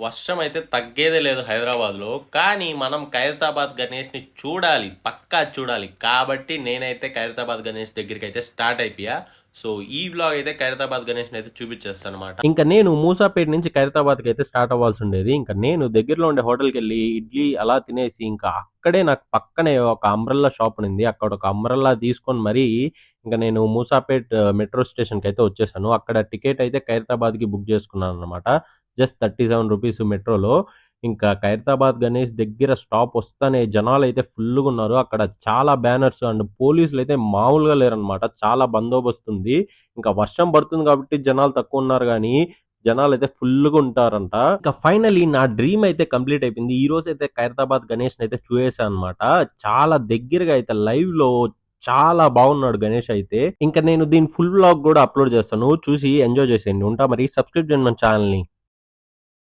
వర్షం అయితే తగ్గేదే లేదు హైదరాబాద్లో. కానీ మనం ఖైరతాబాద్ గణేష్ని చూడాలి, పక్కా చూడాలి. కాబట్టి నేనైతే ఖైరతాబాద్ గణేష్ దగ్గరికి అయితే స్టార్ట్ అయిపోయా. సో ఈ వ్లాగ్ అయితే ఖైరతాబాద్ గణేష్ని అయితే చూపించేస్తాను అనమాట. ఇంకా నేను మూసాపేట నుంచి ఖైరతాబాద్కి అయితే స్టార్ట్ అవ్వాల్సి ఉండేది. ఇంకా నేను దగ్గరలో ఉండే హోటల్కి వెళ్ళి ఇడ్లీ అలా తినేసి ఇంకా అక్కడే నాకు పక్కనే ఒక అంబ్రెల్లా షాప్ ఉంది. అక్కడ ఒక అంబ్రెల్లా తీసుకొని మరీ ఇంకా నేను మూసాపేట్ మెట్రో స్టేషన్కి అయితే వచ్చేసాను. అక్కడ టికెట్ అయితే ఖైరతాబాద్కి బుక్ చేసుకున్నాను అనమాట. జస్ట్ 37 రూపీస్ మెట్రోలో. ఇంకా ఖైరతాబాద్ గణేష్ దగ్గర స్టాప్ వస్తానే జనాలు అయితే ఫుల్గా ఉన్నారు. అక్కడ చాలా బ్యానర్స్ అండ్ పోలీసులు అయితే మామూలుగా లేరనమాట. చాలా బందోబస్తు ఉంది. ఇంకా వర్షం పడుతుంది కాబట్టి జనాలు తక్కువ ఉన్నారు కానీ జనాలు అయితే ఫుల్గా ఉంటారంట. ఇంకా ఫైనలీ నా డ్రీమ్ అయితే కంప్లీట్ అయిపోయింది. ఈ రోజు అయితే ఖైరతాబాద్ గణేష్ అయితే చూసేసాను అనమాట. చాలా దగ్గరగా అయితే లైవ్ లో చాలా బాగున్నాడు గణేష్ అయితే. ఇంకా నేను దీని ఫుల్ వ్లాగ్ కూడా అప్లోడ్ చేస్తాను, చూసి ఎంజాయ్ చేసేయండి. ఉంటా మరి. సబ్స్క్రైబ్ చేయండి మన ఛానల్ ని.